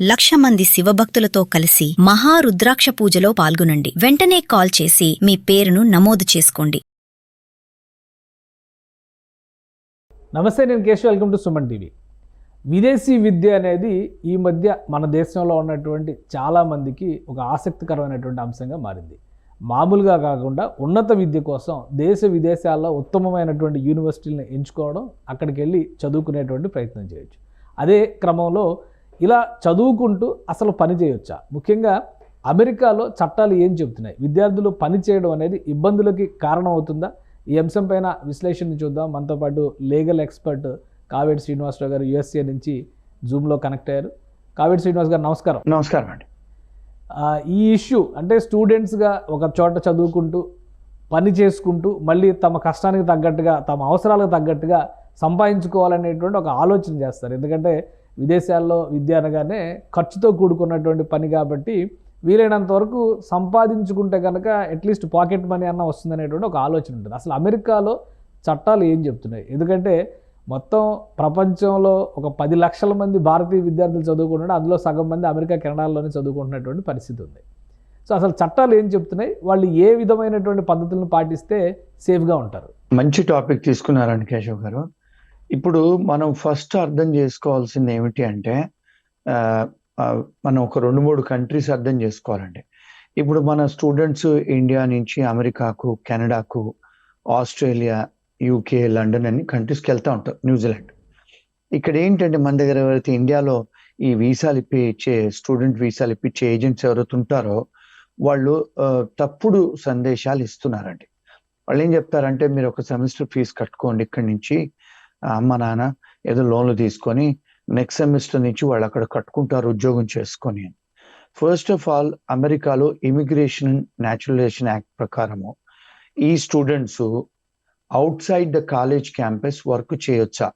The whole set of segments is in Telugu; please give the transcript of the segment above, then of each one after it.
1,00,000 మంది శివభక్తులతో కలిసి మహారుద్రాక్ష పూజలో పాల్గొనండి. వెంటనే కాల్ చేసి మీ పేరును నమోదు చేసుకోండి. నమస్తే, నేను Keshav. Welcome to Suman TV. విదేశీ విద్య అనేది ఈ మధ్య మన దేశంలో ఉన్నటువంటి చాలామందికి ఒక ఆసక్తికరమైనటువంటి అంశంగా మారింది. మామూలుగా కాకుండా ఉన్నత విద్య కోసం దేశ విదేశాల్లో ఉత్తమమైనటువంటి యూనివర్సిటీలను ఎంచుకోవడం, అక్కడికి వెళ్ళి చదువుకునేటువంటి ప్రయత్నం చేయొచ్చు. అదే క్రమంలో ఇలా చదువుకుంటూ అసలు పని చేయొచ్చా? ముఖ్యంగా అమెరికాలో చట్టాలు ఏం చెబుతున్నాయి? విద్యార్థులు పని చేయడం అనేది ఇబ్బందులకి కారణం అవుతుందా? ఈ అంశం పైన విశ్లేషణ చూద్దాం. మనతో పాటు లీగల్ ఎక్స్పర్ట్ కావేటి శ్రీనివాసరావు గారు యూఎస్ఏ నుంచి జూమ్లో కనెక్ట్ అయ్యారు. కావేటి శ్రీనివాస్ గారు నమస్కారం. నమస్కారం అండి. ఈ ఇష్యూ అంటే స్టూడెంట్స్గా ఒక చోట చదువుకుంటూ పని చేసుకుంటూ మళ్ళీ తమ కష్టానికి తగ్గట్టుగా, తమ అవసరాలకు తగ్గట్టుగా సంపాదించుకోవాలనేటువంటి ఒక ఆలోచన చేస్తారు. ఎందుకంటే విదేశాల్లో విద్య అనగానే ఖర్చుతో కూడుకున్నటువంటి పని కాబట్టి వీలైనంత వరకు సంపాదించుకుంటే కనుక అట్లీస్ట్ పాకెట్ మనీ అన్న వస్తుందనేటువంటి ఒక ఆలోచన ఉంటుంది. అసలు అమెరికాలో చట్టాలు ఏం చెప్తున్నాయి? ఎందుకంటే మొత్తం ప్రపంచంలో ఒక 10 లక్షల మంది భారతీయ విద్యార్థులు చదువుకుంటున్నారు. అందులో సగం మంది అమెరికా, కెనడాలోనే చదువుకుంటున్నటువంటి పరిస్థితి ఉంది. సో అసలు చట్టాలు ఏం చెప్తున్నాయి? వాళ్ళు ఏ విధమైనటువంటి పద్ధతులను పాటిస్తే సేఫ్గా ఉంటారు? మంచి టాపిక్ తీసుకున్నారండి కేశవ్ గారు. ఇప్పుడు మనం ఫస్ట్ అర్థం చేసుకోవాల్సింది ఏమిటి అంటే, మనం ఒక 2-3 కంట్రీస్ అర్థం చేసుకోవాలండి. ఇప్పుడు మన స్టూడెంట్స్ ఇండియా నుంచి అమెరికాకు, కెనడాకు, ఆస్ట్రేలియా, యూకే, లండన్ అన్ని కంట్రీస్కి వెళ్తూ ఉంటారు, న్యూజిలాండ్. ఇక్కడ ఏంటంటే మన దగ్గర ఎవరైతే ఇండియాలో ఈ వీసాలు ఇచ్చే స్టూడెంట్ వీసాలు ఇప్పించే ఏజెంట్స్ ఎవరైతే ఉంటారో వాళ్ళు తప్పుడు సందేశాలు ఇస్తున్నారండి. వాళ్ళు ఏం చెప్తారంటే, మీరు ఒక సెమిస్టర్ ఫీజు కట్టుకోండి ఇక్కడి నుంచి, అమ్మ నాన్న ఏదో లోన్లు తీసుకొని నెక్స్ట్ సెమిస్టర్ నుంచి వాళ్ళు అక్కడ కట్టుకుంటారు ఉద్యోగం చేసుకొని. ఫస్ట్ ఆఫ్ ఆల్, అమెరికాలో ఇమిగ్రేషన్ అండ్ న్యాచురలైజేషన్ యాక్ట్ ప్రకారము ఈ students out side the college campus work చేయొచ్చా?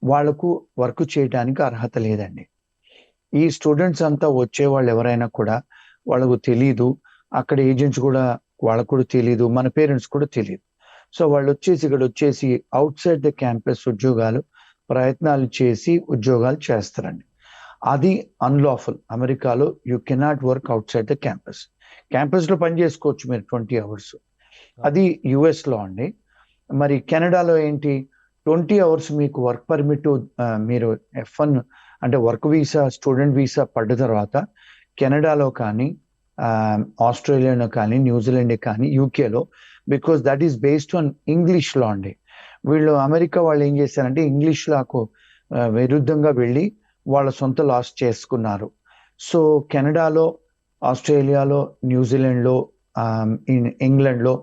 వాళ్లకు వర్క్ చేయడానికి అర్హత లేదండి. ఈ స్టూడెంట్స్ అంతా వచ్చే వాళ్ళు ఎవరైనా కూడా వాళ్ళకు తెలీదు, అక్కడ ఏజెంట్స్ కూడా వాళ్ళకు కూడా తెలీదు, మన పేరెంట్స్ కూడా తెలియదు. సో వాళ్ళు వచ్చేసి ఇక్కడ వచ్చేసి అవుట్ సైడ్ ద క్యాంపస్ ఉద్యోగాలు ప్రయత్నాలు చేసి ఉద్యోగాలు చేస్తారండి. అది అన్లాఫుల్. అమెరికాలో you cannot work out side the campus. క్యాంపస్లో పని చేసుకోవచ్చు మీరు 20 అవర్స్. అది యుఎస్లో అండి. మరి కెనడాలో ఏంటి, 20 అవర్స్ మీకు వర్క్ పర్మిట్, మీరు F1 అంటే వర్క్ వీసా, స్టూడెంట్ వీసా పడ్డ తర్వాత కెనడాలో కానీ, ఆస్ట్రేలియాలో కానీ, న్యూజిలాండ్ కానీ, యూకేలో, because that is based on English law అండి. వీళ్ళు అమెరికా వాళ్ళు ఏం చేశారంటే ఇంగ్లీష్ లాకు విరుద్ధంగా వెళ్ళి వాళ్ళ సొంత లాస్ చేసుకున్నారు. సో కెనడాలో, ఆస్ట్రేలియాలో, న్యూజిలాండ్లో, ఇంగ్లాండ్లో,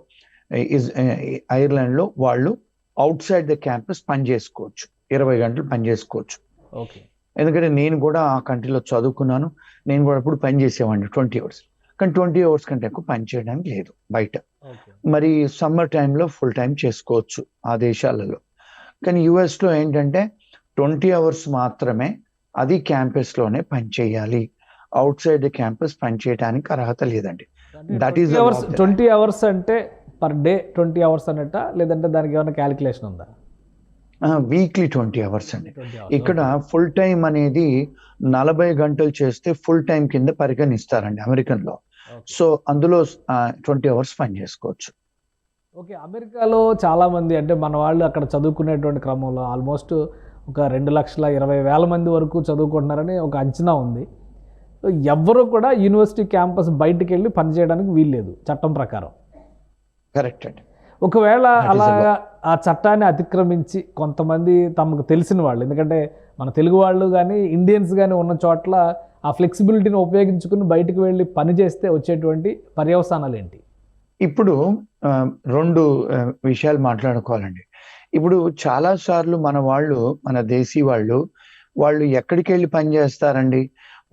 ఐర్లాండ్లో వాళ్ళు అవుట్ సైడ్ ద క్యాంపస్ పని చేసుకోవచ్చు, 20 గంటలు పని చేసుకోవచ్చు. ఓకే. ఎందుకంటే నేను కూడా ఆ కంట్రీలో చదువుకున్నాను. నేను కూడా అప్పుడు పని చేసేవాడిని 20 అవర్స్. కానీ 20 అవర్స్ కంటే ఎక్కువ పని చేయడానికి లేదు బయట. మరి సమ్మర్ టైంలో ఫుల్ టైం చేసుకోవచ్చు ఆ దేశాలలో. కానీ యుఎస్లో ఏంటంటే 20 అవర్స్ మాత్రమే, అది క్యాంపస్లోనే పని చేయాలి. అవుట్ సైడ్ ద క్యాంపస్ పని చేయడానికి అర్హత లేదండి. దట్ ఈస్ 20 అవర్స్ అంటే పర్ డే 20 అవర్స్ అన్నట్ట, లేదంటే దానికి ఏమైనా క్యాలిక్యులేషన్ ఉందా? వీక్లీ 20 అవర్స్ అండి. ఇక్కడ ఫుల్ టైం అనేది 40 గంటలు చేస్తే ఫుల్ టైం కింద పరిగణిస్తారండి అమెరికన్ లో. సో అందులో 20 అవర్స్ పని చేసుకోవచ్చు. ఓకే. అమెరికాలో చాలా మంది, అంటే మన వాళ్ళు అక్కడ చదువుకునేటువంటి క్రమంలో ఆల్మోస్ట్ ఒక 2,20,000 మంది వరకు చదువుకుంటున్నారని ఒక అంచనా ఉంది. ఎవ్వరూ కూడా యూనివర్సిటీ క్యాంపస్ బయటికి వెళ్ళి పనిచేయడానికి వీల్లేదు చట్టం ప్రకారం. కరెక్ట్ అండి. ఒకవేళ అలా ఆ చట్టాన్ని అతిక్రమించి కొంతమంది తమకు తెలిసిన వాళ్ళు, ఎందుకంటే మన తెలుగు వాళ్ళు కానీ ఇండియన్స్ కానీ ఉన్న చోట్ల ఆ ఫ్లెక్సిబిలిటీని ఉపయోగించుకుని బయటకు వెళ్ళి పని చేస్తే వచ్చేటువంటి పర్యవసానాలు ఏంటి? ఇప్పుడు 2 విషయాలు మాట్లాడుకోవాలండి. ఇప్పుడు చాలా సార్లు మన వాళ్ళు, మన దేశీ వాళ్ళు ఎక్కడికి వెళ్ళి పని చేస్తారండి?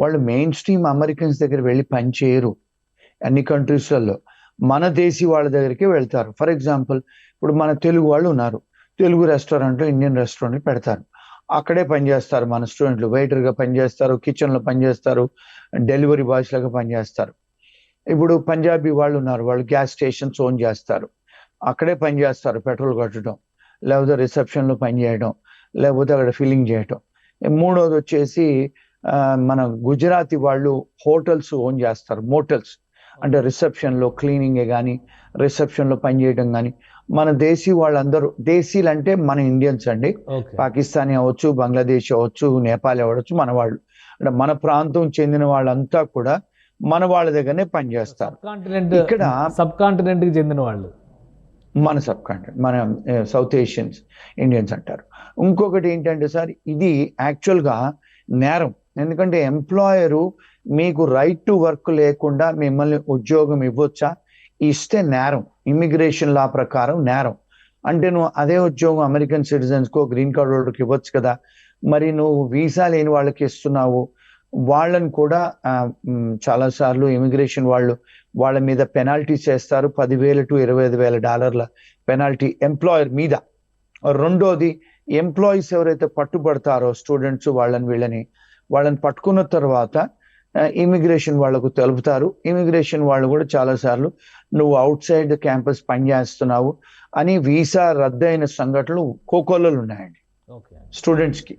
వాళ్ళు మెయిన్ స్ట్రీమ్ అమెరికన్స్ దగ్గర వెళ్ళి పని చేయరు అన్ని కంట్రీస్లలో. మన దేశీ వాళ్ళ దగ్గరికి వెళ్తారు. ఫర్ ఎగ్జాంపుల్, ఇప్పుడు మన తెలుగు వాళ్ళు ఉన్నారు, తెలుగు రెస్టారెంట్లో, ఇండియన్ రెస్టారెంట్ పెడతారు, అక్కడే పనిచేస్తారు. మన స్టూడెంట్లు వెయిటర్గా పనిచేస్తారు, కిచెన్లో పనిచేస్తారు, డెలివరీ బాయ్స్ లాగా పనిచేస్తారు. ఇప్పుడు పంజాబీ వాళ్ళు ఉన్నారు, వాళ్ళు గ్యాస్ స్టేషన్స్ ఓన్ చేస్తారు, అక్కడే పనిచేస్తారు, పెట్రోల్ కట్టడం, లేకపోతే రిసెప్షన్లో పనిచేయడం, లేకపోతే అక్కడ ఫిల్లింగ్ చేయటం. మూడోది వచ్చేసి మన గుజరాతీ వాళ్ళు హోటల్స్ ఓన్ చేస్తారు, మోటల్స్ అంటే రిసెప్షన్లో క్లీనింగే కానీ రిసెప్షన్లో పనిచేయడం కానీ. మన దేశీ వాళ్ళందరూ, దేశీలు అంటే మన ఇండియన్స్ అండి, పాకిస్తానీ అవ్వచ్చు, బంగ్లాదేశ్ అవ్వచ్చు, నేపాల్ అవ్వచ్చు, మన వాళ్ళు అంటే మన ప్రాంతం చెందిన వాళ్ళంతా కూడా మన వాళ్ళ దగ్గరనే పనిచేస్తారు. ఇక్కడ సబ్ కాంటినెంట్ కి చెందిన వాళ్ళు మన సబ్ కాంటినెంట్, మన సౌత్ ఏషియన్స్ ఇండియన్స్ అంటారు. ఇంకొకటి ఏంటంటే సార్, ఇది యాక్చువల్గా నేరం. ఎందుకంటే ఎంప్లాయరు మీకు రైట్ టు వర్క్ లేకుండా మిమ్మల్ని ఉద్యోగం ఇవ్వచ్చా, ఇస్తే నేరం. ఇమిగ్రేషన్ లా ప్రకారం నేరం. అంటే నువ్వు అదే ఉద్యోగం అమెరికన్ సిటిజన్స్కో గ్రీన్ కార్డ్ హోల్డర్కి ఇవ్వచ్చు కదా, మరి నువ్వు వీసా లేని వాళ్ళకి ఇస్తున్నావు. వాళ్ళని కూడా చాలాసార్లు ఇమిగ్రేషన్ వాళ్ళు వాళ్ళ మీద పెనాల్టీస్ చేస్తారు, $10,000 to $25,000 పెనాల్టీ ఎంప్లాయర్ మీద. రెండోది, ఎంప్లాయీస్ ఎవరైతే పట్టుబడతారో స్టూడెంట్స్ వాళ్ళని పట్టుకున్న తర్వాత ఇమిగ్రేషన్ వాళ్ళకు తెలుపుతారు. ఇమిగ్రేషన్ వాళ్ళు కూడా చాలాసార్లు నువ్వు అవుట్ సైడ్ క్యాంపస్ పనిచేస్తున్నావు అని వీసా రద్దయిన సంఘటనలు కోకోలలో ఉన్నాయండి స్టూడెంట్స్కి.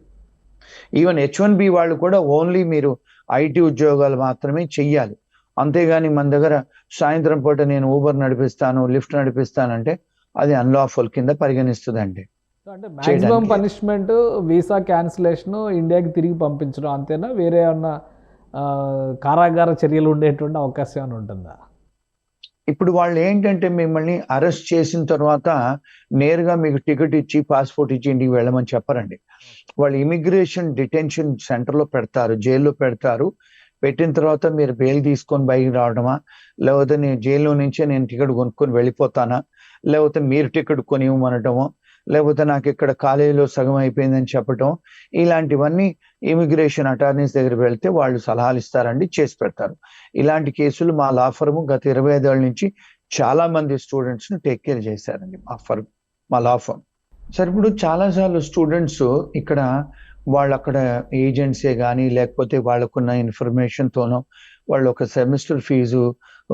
ఈవెన్ H1B వాళ్ళు కూడా ఓన్లీ మీరు IT ఉద్యోగాలు మాత్రమే చెయ్యాలి, అంతేగాని మన దగ్గర సాయంత్రం పూట నేను ఊబర్ నడిపిస్తాను, లిఫ్ట్ నడిపిస్తానంటే అది అన్లాఫుల్ కింద పరిగణిస్తుందండి. అంటే మాక్సిమం పనిష్మెంట్ వీసా క్యాన్సిలేషన్, ఇండియాకి తిరిగి పంపించడం, అంతేనా? వేరే ఏమన్నా కారాగార చర్యలు ఉండేటువంటి అవకాశం ఏమైనా ఉంటుందా? ఇప్పుడు వాళ్ళు ఏంటంటే మిమ్మల్ని అరెస్ట్ చేసిన తర్వాత నేరుగా మీకు టికెట్ ఇచ్చి పాస్పోర్ట్ ఇచ్చి ఇంటికి వెళ్ళమని చెప్పరండి. వాళ్ళు ఇమిగ్రేషన్ డిటెన్షన్ సెంటర్లో పెడతారు, జైల్లో పెడతారు. పెట్టిన తర్వాత మీరు బెయిల్ తీసుకొని బయటికి రావడమా, లేకపోతే నేను జైల్లో నుంచే నేను టికెట్ కొనుక్కొని వెళ్ళిపోతానా, లేకపోతే మీరు టికెట్ కొని ఇవ్వమనటమో, లేకపోతే నాకు ఇక్కడ కాలేజీలో సగం అయిపోయిందని చెప్పటం, ఇలాంటివన్నీ ఇమిగ్రేషన్ అటార్నీస్ దగ్గర వెళ్తే వాళ్ళు సలహాలు ఇస్తారండి, చేసి పెడతారు. ఇలాంటి కేసులు మా లా ఫర్మ్ గత 25 ఏళ్ళ నుంచి చాలా మంది స్టూడెంట్స్ ను టేక్ కేర్ చేశారండి మా లా ఫర్మ్. సరే, ఇప్పుడు చాలాసార్లు స్టూడెంట్స్ ఇక్కడ వాళ్ళు అక్కడ ఏజెంట్సే కానీ లేకపోతే వాళ్ళకున్న ఇన్ఫర్మేషన్తోనో వాళ్ళు ఒక semester fee,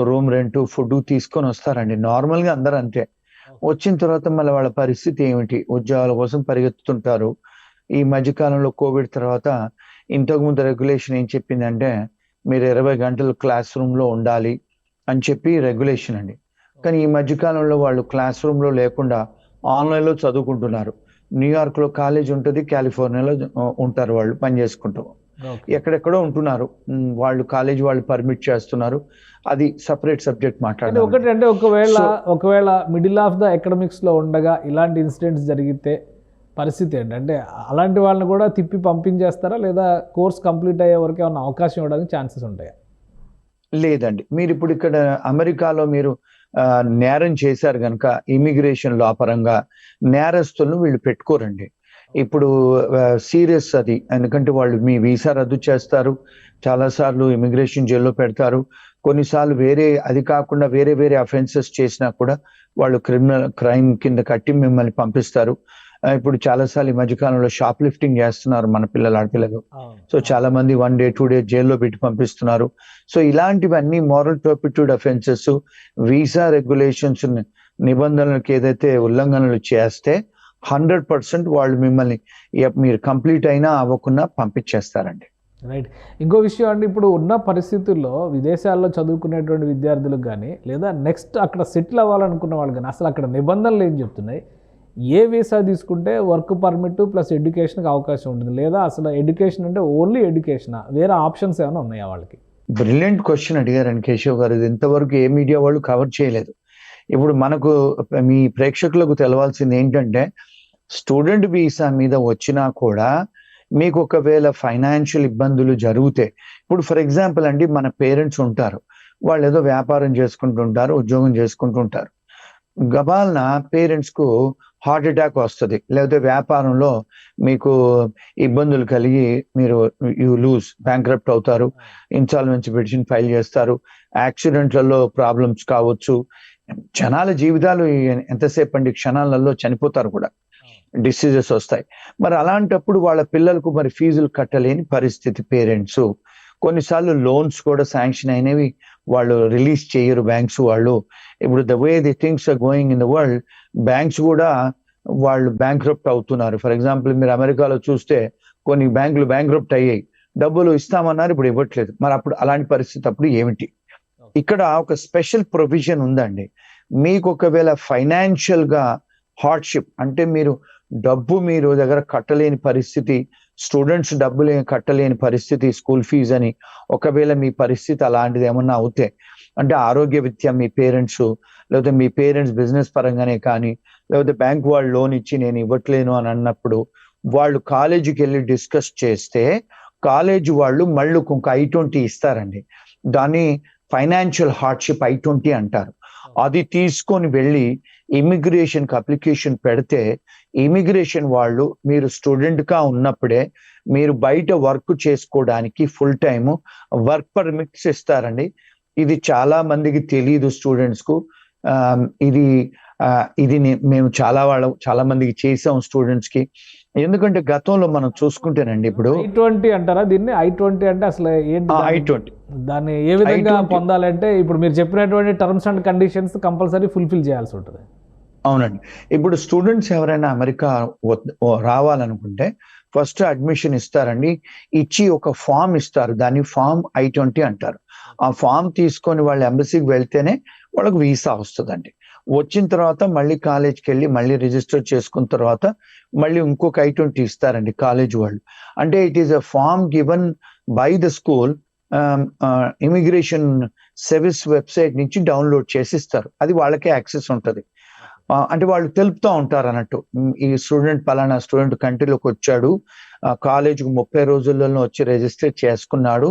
room rent, food తీసుకొని వస్తారండి. నార్మల్గా అందరూ అంతే. వచ్చిన తర్వాత మళ్ళీ వాళ్ళ పరిస్థితి ఏమిటి, ఉద్యోగాల కోసం పరిగెత్తుతుంటారు. ఈ మధ్యకాలంలో కోవిడ్ తర్వాత ఇంతకుముందు రెగ్యులేషన్ ఏం చెప్పిందంటే మీరు 20 గంటలు క్లాస్ రూమ్లో ఉండాలి అని చెప్పి రెగ్యులేషన్ అండి. కానీ ఈ మధ్యకాలంలో వాళ్ళు క్లాస్ రూమ్లో లేకుండా ఆన్లైన్లో చదువుకుంటున్నారు. న్యూయార్క్లో కాలేజ్ ఉంటుంది, కాలిఫోర్నియాలో ఉంటారు, వాళ్ళు పని చేసుకుంటారు, ఎక్కడెక్కడో ఉంటున్నారు. వాళ్ళు కాలేజ్ వాళ్ళు పర్మిట్ చేస్తున్నారు, అది సపరేట్ సబ్జెక్ట్ మాట్లాడాలి. ఒకటి అంటే ఒకవేళ మిడిల్ ఆఫ్ ద ఎకడమిక్స్ లో ఉండగా ఇలాంటి ఇన్సిడెంట్స్ జరిగితే పరిస్థితి ఏంటి? అంటే అలాంటి వాళ్ళని కూడా తిప్పి పంపించేస్తారా, లేదా కోర్స్ కంప్లీట్ అయ్యే వరకు ఏమైనా అవకాశం ఇవ్వడానికి ఛాన్సెస్ ఉంటాయా? లేదండి, మీరు ఇప్పుడు ఇక్కడ అమెరికాలో మీరు నేరం చేశారు కనుక ఇమిగ్రేషన్ లా పరంగా నేరస్తులను వీళ్ళు పెట్టుకోరండి. ఇప్పుడు సీరియస్ అది, ఎందుకంటే వాళ్ళు మీ వీసా రద్దు చేస్తారు, చాలాసార్లు ఇమిగ్రేషన్ జైల్లో పెడతారు. కొన్నిసార్లు అది కాకుండా వేరే అఫెన్సెస్ చేసినా కూడా వాళ్ళు క్రైమ్ కింద కట్టి మిమ్మల్ని పంపిస్తారు. ఇప్పుడు చాలాసార్లు ఈ మధ్యకాలంలో షాప్ లిఫ్టింగ్ చేస్తున్నారు మన ఆడపిల్లలు. సో చాలా మంది 1 day 2 days జైల్లో పెట్టి పంపిస్తున్నారు. సో ఇలాంటివన్నీ moral turpitude offences, visa regulations నిబంధనలకు ఏదైతే ఉల్లంఘనలు చేస్తే 100% వాళ్ళు మిమ్మల్ని మీరు కంప్లీట్ అయినా అవ్వకుండా పంపించేస్తారండి. రైట్. ఇంకో విషయం అండి, ఇప్పుడు ఉన్న పరిస్థితుల్లో విదేశాల్లో చదువుకునేటువంటి విద్యార్థులకు కానీ లేదా నెక్స్ట్ అక్కడ సెటిల్ అవ్వాలనుకున్న వాళ్ళు కానీ అసలు అక్కడ నిబంధనలు ఏం చెప్తున్నాయి? ఏ వీసా తీసుకుంటే వర్క్ పర్మిట్ ప్లస్ ఎడ్యుకేషన్కి అవకాశం ఉంటుంది, లేదా అసలు ఎడ్యుకేషన్ అంటే ఓన్లీ ఎడ్యుకేషనా, వేరే ఆప్షన్స్ ఏమైనా ఉన్నాయా వాళ్ళకి? బ్రిలియంట్ క్వశ్చన్ అడిగారండి కేశవ్ గారు. ఇది ఇంతవరకు ఏ మీడియా వాళ్ళు కవర్ చేయలేదు. ఇప్పుడు మనకు మీ ప్రేక్షకులకు తెలవాల్సింది ఏంటంటే, స్టూడెంట్ వీసా మీద వచ్చినా కూడా మీకు ఒకవేళ ఫైనాన్షియల్ ఇబ్బందులు జరిగితే, ఇప్పుడు ఫర్ ఎగ్జాంపుల్ అండి, మన పేరెంట్స్ ఉంటారు, వాళ్ళు ఏదో వ్యాపారం చేసుకుంటుంటారు, ఉద్యోగం చేసుకుంటుంటారు. గబాల్న పేరెంట్స్కు హార్ట్ అటాక్ వస్తుంది, లేకపోతే వ్యాపారంలో మీకు ఇబ్బందులు కలిగి మీరు లూజ్ బ్యాంక్రప్ట్ అవుతారు, ఇన్సాల్వెన్సీ పిటిషన్ ఫైల్ చేస్తారు, యాక్సిడెంట్లలో ప్రాబ్లమ్స్ కావచ్చు. జనాల జీవితాలు ఎంతసేపు అండి, క్షణాలలో చనిపోతారు కూడా, డిసీజెస్ వస్తాయి. మరి అలాంటప్పుడు వాళ్ళ పిల్లలకు మరి ఫీజులు కట్టలేని పరిస్థితి పేరెంట్స్. కొన్నిసార్లు లోన్స్ కూడా శాంక్షన్ అయినవి వాళ్ళు రిలీజ్ చేయరు బ్యాంక్స్ వాళ్ళు. ఇప్పుడు the way the things are going in the world, banks కూడా వాళ్ళు బ్యాంక్రప్ట్ అవుతున్నారు. ఫర్ ఎగ్జాంపుల్ మీరు అమెరికాలో చూస్తే కొన్ని బ్యాంకులు బ్యాంక్రప్ట్ అయ్యాయి, డబ్బులు ఇస్తామన్నారు, ఇప్పుడు ఇవ్వట్లేదు. మరి అప్పుడు అలాంటి పరిస్థితి అప్పుడు ఏమిటి? ఇక్కడ ఒక స్పెషల్ ప్రొవిజన్ ఉందండి. మీకు ఒకవేళ ఫైనాన్షియల్ గా హార్డ్షిప్ అంటే మీరు దగ్గర కట్టలేని పరిస్థితి, స్టూడెంట్స్ డబ్బులు కట్టలేని పరిస్థితి, స్కూల్ ఫీజు అని ఒకవేళ మీ పరిస్థితి అలాంటిది ఏమన్నా అవుతే, అంటే ఆరోగ్య రీత్యా మీ పేరెంట్స్, లేకపోతే మీ పేరెంట్స్ బిజినెస్ పరంగానే కానీ, లేకపోతే బ్యాంక్ వాళ్ళు లోన్ ఇచ్చి నేను ఇవ్వట్లేను అని అన్నప్పుడు వాళ్ళు కాలేజీకి వెళ్ళి డిస్కస్ చేస్తే కాలేజీ వాళ్ళు మళ్ళీ ఇంకొక I-20 ఇస్తారండి. దాన్ని ఫైనాన్షియల్ హార్డ్షిప్ I-20 అంటారు. అది తీసుకొని వెళ్ళి ఇమిగ్రేషన్ కి అప్లికేషన్ పెడితే ఇమిగ్రేషన్ వాళ్ళు మీరు స్టూడెంట్ గా ఉన్నప్పుడే మీరు బయట వర్క్ చేసుకోవడానికి ఫుల్ టైమ్ వర్క్ పర్మిట్స్ ఇస్తారండి. ఇది చాలా మందికి తెలియదు స్టూడెంట్స్ కు. ఇది మేము చాలా మందికి చేసాం స్టూడెంట్స్ కి. ఎందుకంటే గతంలో మనం చూసుకుంటేనండి, ఇప్పుడు I-20 అంటారా దీన్ని? I-20 అంటే అసలు ఏంటి? I-20 దాన్ని ఏ విధంగా పొందాలంటే ఇప్పుడు మీరు చెప్పినటువంటి terms and conditions compulsory fulfil చేయాల్సి ఉంటుంది. అవునండి. ఇప్పుడు స్టూడెంట్స్ ఎవరైనా అమెరికా రావాలనుకుంటే ఫస్ట్ అడ్మిషన్ ఇస్తారండి. ఇచ్చి ఒక ఫామ్ ఇస్తారు, దాన్ని ఫామ్ I-20 అంటారు. ఆ ఫామ్ తీసుకొని వాళ్ళు ఎంబసీకి వెళ్తేనే వాళ్ళకు వీసా వస్తుందండి. వచ్చిన తర్వాత మళ్ళీ కాలేజ్కి వెళ్ళి మళ్ళీ రిజిస్టర్ చేసుకున్న తర్వాత మళ్ళీ ఇంకొక I-20 ఇస్తారండి కాలేజ్ వాళ్ళు. అంటే it is a form given by the school, immigration service website నుంచి డౌన్లోడ్ చేసి ఇస్తారు. అది వాళ్ళకే యాక్సెస్ ఉంటుంది. అంటే వాళ్ళు తెలుపుతూ ఉంటారు అన్నట్టు, ఈ స్టూడెంట్ పలానా స్టూడెంట్ కంట్రీలోకి వచ్చాడు, కాలేజ్కి 30 రోజులలో వచ్చి రిజిస్టర్ చేసుకున్నాడు,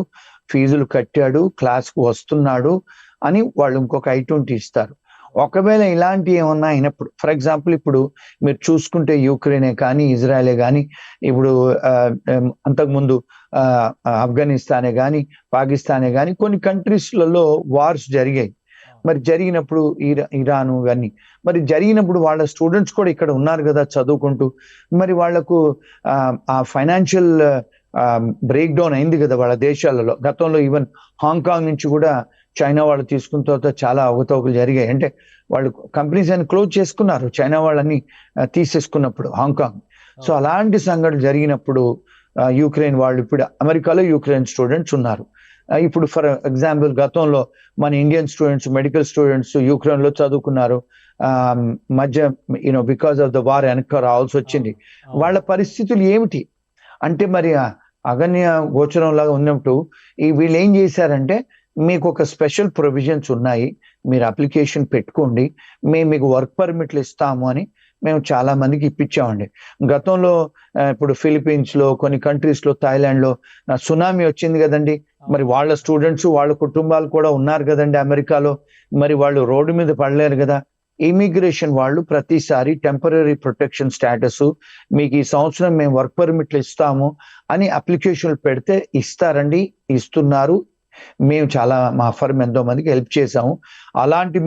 ఫీజులు కట్టాడు, క్లాస్కు వస్తున్నాడు అని వాళ్ళు ఇంకొక I-20 ఇస్తారు. ఒకవేళ ఇలాంటి ఏమన్నా అయినప్పుడు, ఫర్ ఎగ్జాంపుల్ ఇప్పుడు మీరు చూసుకుంటే యుక్రెయినే కానీ, ఇజ్రాయలే కానీ, ఇప్పుడు అంతకుముందు ఆఫ్ఘనిస్తానే కానీ, పాకిస్తానే కానీ కొన్ని కంట్రీస్లలో వార్స్ జరిగాయి. మరి జరిగినప్పుడు ఇరాను ఇవన్నీ మరి జరిగినప్పుడు వాళ్ళ స్టూడెంట్స్ కూడా ఇక్కడ ఉన్నారు కదా చదువుకుంటూ, మరి వాళ్లకు ఆ ఫైనాన్షియల్ బ్రేక్ డౌన్ అయింది కదా వాళ్ళ దేశాలలో. గతంలో ఈవెన్ హాంకాంగ్ నుంచి కూడా చైనా వాళ్ళు తీసుకున్న తర్వాత చాలా అవకతవకలు జరిగాయి. అంటే వాళ్ళు కంపెనీస్ అని క్లోజ్ చేసుకున్నారు, చైనా వాళ్ళని తీసేసుకున్నప్పుడు హాంకాంగ్. సో అలాంటి సంఘటనలు జరిగినప్పుడు యుక్రెయిన్ వాళ్ళు, ఇప్పుడు అమెరికాలో యుక్రెయిన్ స్టూడెంట్స్ ఉన్నారు. ఇప్పుడు ఫర్ ఎగ్జాంపుల్ గతంలో మన Indian students, medical students Ukraine లో చదువుకున్నారు. మధ్య బికాస్ ఆఫ్ ద వార్ వెనక రావాల్సి వచ్చింది. వాళ్ళ పరిస్థితులు ఏమిటి అంటే మరి అగన్య గోచరం లాగా ఉన్నప్పుడు వీళ్ళు ఏం చేశారంటే, మీకు ఒక స్పెషల్ ప్రొవిజన్స్ ఉన్నాయి, మీరు అప్లికేషన్ పెట్టుకోండి, మేము మీకు వర్క్ పర్మిట్లు ఇస్తాము అని మేము చాలా మందికి ఇప్పించామండి. గతంలో ఇప్పుడు ఫిలిప్పీన్స్ లో, కొన్ని కంట్రీస్ లో, థాయిలాండ్ లో సునామీ వచ్చింది కదండి. మరి వాళ్ళ స్టూడెంట్స్, వాళ్ళ కుటుంబాలు కూడా ఉన్నారు కదండి అమెరికాలో. మరి వాళ్ళు రోడ్డు మీద పడలేరు కదా. ఇమిగ్రేషన్ వాళ్ళు ప్రతిసారి టెంపరరీ ప్రొటెక్షన్ స్టేటస్, మీకు ఈ సంవత్సరం మేము వర్క్ పర్మిట్లు ఇస్తాము అని అప్లికేషన్లు పెడితే ఇస్తారండి, ఇస్తున్నారు. మేము చాలా మా ఫర్మ్ ఎంతో మందికి హెల్ప్ చేసాము. అలాంటి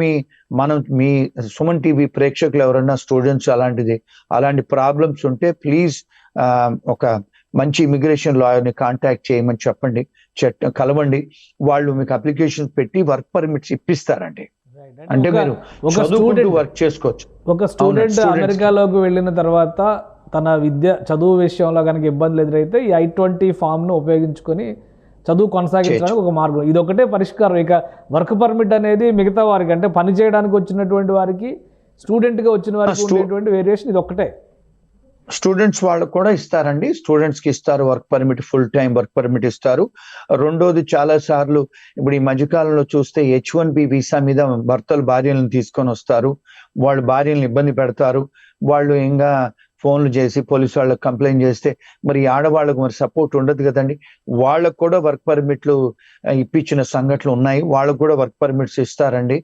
మీ సుమన్ టీవీ ప్రేక్షకులు ఎవరైనా స్టూడెంట్స్ అలాంటి ప్రాబ్లమ్స్ ఉంటే ప్లీజ్ ఒక మంచి ఇమిగ్రేషన్ లాయర్ని కాంటాక్ట్ చేయమని చెప్పండి, కలవండి. వాళ్ళు మీకు అప్లికేషన్ పెట్టి వర్క్ పర్మిట్స్ ఇప్పిస్తారండి. అంటే మీరు ఒక స్టూడెంట్ వర్క్ చేసుకోవచ్చు. ఒక స్టూడెంట్ అమెరికాలోకి వెళ్ళిన తర్వాత తన చదువు విషయంలో కనుక ఇబ్బందులు ఎదురైతే ఈ I-20 ఫామ్ ను ఉపయోగించుకొని చదువు కొనసాగించడానికి ఒక మార్గం, ఇది ఒకటే పరిష్కారం. ఇక వర్క్ పర్మిట్ అనేది మిగతా వారికి, అంటే పని చేయడానికి వచ్చినటువంటి వారికి, స్టూడెంట్ గా వచ్చిన వారికి ఉండేటువంటి వేరియేషన్ ఇది ఒక్కటే. స్టూడెంట్స్ వాళ్ళకు కూడా ఇస్తారండి, స్టూడెంట్స్ కి ఇస్తారు work permit, full time work permit ఇస్తారు. రెండోది, చాలా సార్లు ఇప్పుడు ఈ మధ్యకాలంలో చూస్తే H-1B వీసా మీద భర్తలు భార్యలను తీసుకొని వస్తారు, వాళ్ళు భార్యలను ఇబ్బంది పెడతారు. వాళ్ళు ఇంకా ఫోన్లు చేసి పోలీసు వాళ్ళకి కంప్లైంట్ చేస్తే మరి ఆడవాళ్ళకు మరి సపోర్ట్ ఉండదు కదండి. వాళ్ళకు కూడా వర్క్ పర్మిట్లు ఇప్పించిన సంఘటనలు ఉన్నాయి. వాళ్ళకు కూడా వర్క్ పర్మిట్స్ ఇస్తారండి,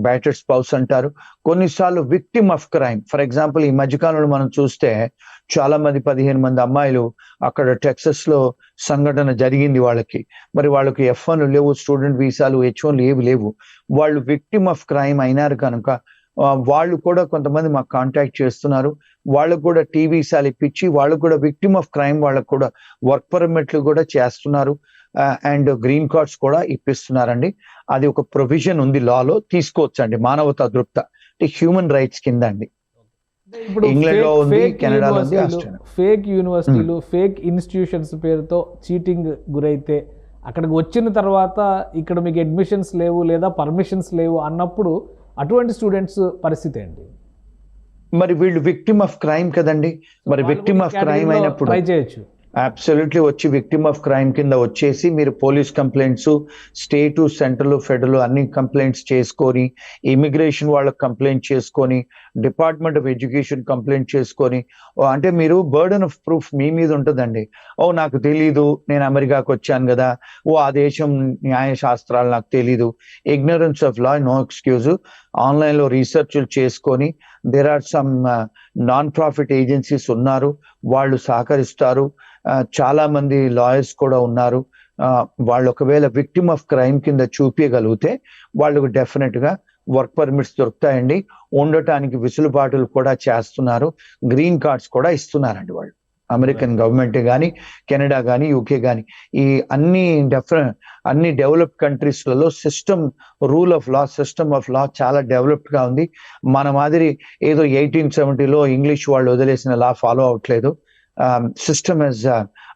బ్యాటర్డ్ స్పౌస్ అంటారు. కొన్నిసార్లు victim of crime, for example ఈ మధ్యకాలంలో మనం చూస్తే చాలా మంది 15 మంది అమ్మాయిలు అక్కడ టెక్సస్ లో సంఘటన జరిగింది వాళ్ళకి. మరి వాళ్ళకి F-1 లేవు, స్టూడెంట్ వీసాలు, H-1 ఏవి లేవు. వాళ్ళు విక్టిమ్ ఆఫ్ క్రైమ్ అయినారు కనుక వాళ్ళు కూడా కొంతమంది మాకు కాంటాక్ట్ చేస్తున్నారు. వాళ్ళకు కూడా వీసాలు ఇప్పించి వాళ్ళకు కూడా విక్టిమ్ ఆఫ్ క్రైమ్ వాళ్ళకు కూడా వర్క్ పర్మిట్లు కూడా చేస్తున్నారు, అండ్ గ్రీన్ కార్డ్స్ కూడా ఇప్పిస్తున్నారండి. అది ఒక ప్రొవిజన్ ఉంది లాలో, తీసుకోవచ్చండి, మానవతా దృక్పథ, అంటే హ్యూమన్ రైట్స్ కింద అండి. ఇప్పుడు ఇంగ్లాండ్ లో ఉంది, ఫేక్ కెనడాలో ఉంది, యూనివర్సిటీలు, ఆస్ట్రేలియా. ఫేక్ యూనివర్సిటీలు, ఫేక్ ఇన్స్టిట్యూషన్స్ పేరుతో చీటింగ్ గురైతే అక్కడికి వచ్చిన తర్వాత ఇక్కడ మీకు అడ్మిషన్స్ లేవు లేదా పర్మిషన్స్ లేవు అన్నప్పుడు అటువంటి స్టూడెంట్స్ పరిస్థితి ఏంటి? మరి వీళ్ళు విక్టిమ్ ఆఫ్ క్రైమ్ కదండి. మరి విక్టిమ్ ఆఫ్ క్రైమ్ అయినప్పుడు ట్రై చేయొచ్చు. అబ్సల్యూట్లీ వచ్చి విక్టిమ్ ఆఫ్ క్రైమ్ కింద వచ్చేసి మీరు police complaints, state, central, federal అన్ని కంప్లైంట్స్ చేసుకొని, ఇమిగ్రేషన్ వాళ్ళకి కంప్లైంట్ చేసుకొని, డిపార్ట్మెంట్ ఆఫ్ ఎడ్యుకేషన్ కంప్లైంట్ చేసుకొని, అంటే మీరు బర్డన్ ఆఫ్ ప్రూఫ్ మీ మీద ఉంటుందండి. నాకు తెలీదు, నేను అమెరికాకు వచ్చాను కదా, ఆ దేశం న్యాయ శాస్త్రాలు నాకు తెలీదు. Ignorance of law no excuse. ఆన్లైన్లో రీసెర్చ్లు చేసుకొని, there are some non profit agencies ఉన్నారు, వాళ్ళు సహకరిస్తారు. చాలా మంది లాయర్స్ కూడా ఉన్నారు. వాళ్ళు ఒకవేళ విక్టిమ్ ఆఫ్ క్రైమ్ కింద చూపించగలిగితే వాళ్ళకు డెఫినెట్ గా వర్క్ పర్మిట్స్ దొరుకుతాయండి. ఉండటానికి విసులుబాటులు కూడా చేస్తున్నారు. గ్రీన్ కార్డ్స్ కూడా ఇస్తున్నారండి వాళ్ళు. అమెరికన్ గవర్నమెంట్ కానీ, కెనడా కానీ, యూకే కానీ, ఈ అన్ని డెవలప్డ్ కంట్రీస్లలో rule of law, system of law చాలా డెవలప్డ్ గా ఉంది. మన మాదిరి ఏదో 1870లో ఇంగ్లీష్ వాళ్ళు వదిలేసిన లా ఫాలో అవట్లేదు. సిస్టమ్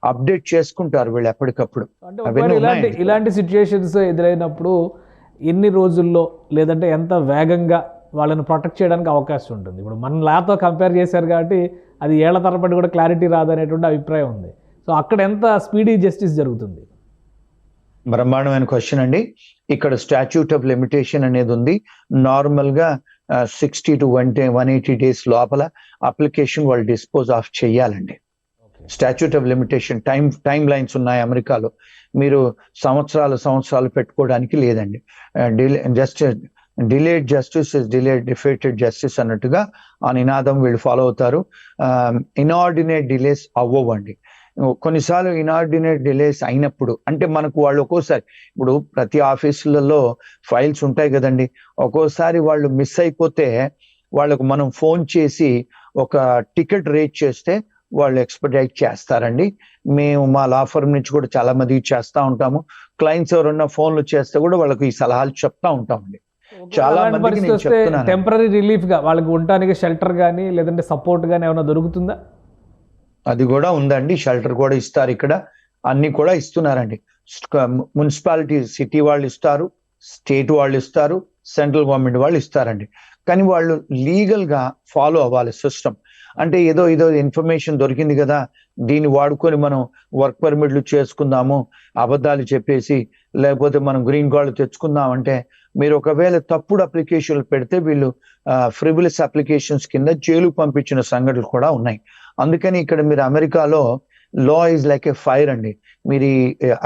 అప్డేట్ చేసుకుంటారు వీళ్ళు ఎప్పటికప్పుడు. ఇలాంటి సిచ్యుయేషన్స్ ఎదురైనప్పుడు ఎన్ని రోజుల్లో లేదంటే ఎంత వేగంగా వాళ్ళని ప్రొటెక్ట్ చేయడానికి అవకాశం ఉంటుంది? ఇప్పుడు మన లాతో కంపేర్ చేశారు కాబట్టి అది ఏళ్ల తరబడి కూడా క్లారిటీ రాదనేటువంటి అభిప్రాయం ఉంది. సో అక్కడ ఎంత స్పీడీ జస్టిస్ జరుగుతుంది? బ్రహ్మాండమైన క్వశ్చన్ అండి. ఇక్కడ స్టాట్యూట్ ఆఫ్ లిమిటేషన్ అనేది ఉంది. నార్మల్ గా 60 to 180 days లోపల అప్లికేషన్ వాళ్ళు డిస్పోజ్ ఆఫ్ చేయాలండి. Statute of limitation time lines ఉన్నాయి అమెరికాలో. మీరు సంవత్సరాలు పెట్టుకోవడానికి లేదండి. Delayed justice is delayed defeated justice అన్నట్టుగా ఆ నినాదం వీళ్ళు ఫాలో అవుతారు. ఇనార్డినేట్ డిలేస్ అవ్వండి. కొన్నిసార్లు ఇనార్డినేట్ డిలేస్ అయినప్పుడు అంటే మనకు వాళ్ళు ఒక్కోసారి, ఇప్పుడు ప్రతి ఆఫీసులలో ఫైల్స్ ఉంటాయి కదండి, ఒక్కోసారి వాళ్ళు మిస్ అయిపోతే వాళ్ళకు మనం ఫోన్ చేసి ఒక టికెట్ రేట్ చేస్తే వాళ్ళు ఎక్స్పెడైట్ చేస్తారండి. మేము మా లా ఫర్మ్ నుంచి కూడా చాలా మందికి చేస్తూ ఉంటాము. క్లయింట్స్ ఎవరన్నా ఫోన్లు చేస్తే కూడా వాళ్ళకి ఈ సలహాలు చెప్తా ఉంటామండి. చాలా మందికి నేను చెప్తున్నాను. టెంపరరీ రిలీఫ్ గా వాళ్ళకి ఉండటానికి షెల్టర్ కానీ లేదంటే సపోర్ట్ కానీ ఏమైనా దొరుకుతుందా? అది కూడా ఉందండి. షెల్టర్ కూడా ఇస్తారు, ఇక్కడ అన్ని కూడా ఇస్తున్నారండి. మున్సిపాలిటీ, సిటీ వాళ్ళు ఇస్తారు, స్టేట్ వాళ్ళు ఇస్తారు, సెంట్రల్ గవర్నమెంట్ వాళ్ళు ఇస్తారండి. కానీ వాళ్ళు లీగల్ గా ఫాలో అవ్వాలి సిస్టమ్. అంటే ఏదో ఇన్ఫర్మేషన్ దొరికింది కదా, దీన్ని వాడుకొని మనం వర్క్ పర్మిట్లు చేసుకుందాము, అబద్ధాలు చెప్పేసి లేకపోతే మనం గ్రీన్ కార్డు తెచ్చుకుందాం అంటే, మీరు ఒకవేళ తప్పుడు అప్లికేషన్లు పెడితే వీళ్ళు ఫ్రిబులస్ అప్లికేషన్స్ కింద జైలుకు పంపించిన సంఘటనలు కూడా ఉన్నాయి. అందుకని ఇక్కడ మీరు అమెరికాలో law is like A fire అండి. మీరు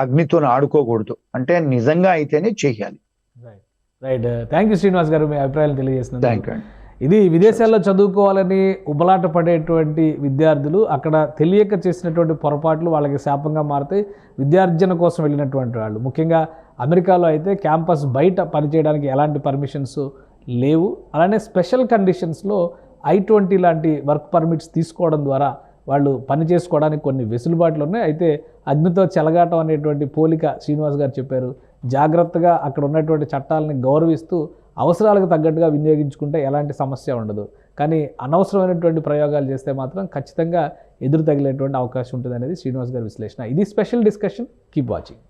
అగ్నితో ఆడుకోకూడదు, అంటే నిజంగా అయితేనే చెయ్యాలి. రైట్. థ్యాంక్ యూ శ్రీనివాస్ గారు, మీ అభిప్రాయాలు తెలియజేస్తున్నారు. Thank you. ఇది విదేశాల్లో చదువుకోవాలని ఉబలాట పడేటువంటి విద్యార్థులు అక్కడ తెలియక చేసినటువంటి పొరపాట్లు వాళ్ళకి శాపంగా మారుతాయి. విద్యార్జన కోసం వెళ్ళినటువంటి వాళ్ళు, ముఖ్యంగా అమెరికాలో అయితే క్యాంపస్ బయట పనిచేయడానికి ఎలాంటి పర్మిషన్స్ లేవు. అలానే స్పెషల్ కండిషన్స్లో I-20 లాంటి వర్క్ పర్మిట్స్ తీసుకోవడం ద్వారా వాళ్ళు పని చేసుకోవడానికి కొన్ని వెసులుబాట్లు ఉన్నాయి. అయితే అగ్నితో చెలగాటం అనేటువంటి పోలిక శ్రీనివాస్ గారు చెప్పారు. జాగ్రత్తగా అక్కడ ఉన్నటువంటి చట్టాలని గౌరవిస్తూ అవసరాలకు తగ్గట్టుగా వినియోగించుకుంటే ఎలాంటి సమస్య ఉండదు. కానీ అనవసరమైనటువంటి ప్రయోగాలు చేస్తే మాత్రం ఖచ్చితంగా ఎదురు తగిలేటువంటి అవకాశం ఉంటుంది అనేది శ్రీనివాస్ గారి విశ్లేషణ. ఇది స్పెషల్ డిస్కషన్. Keep watching.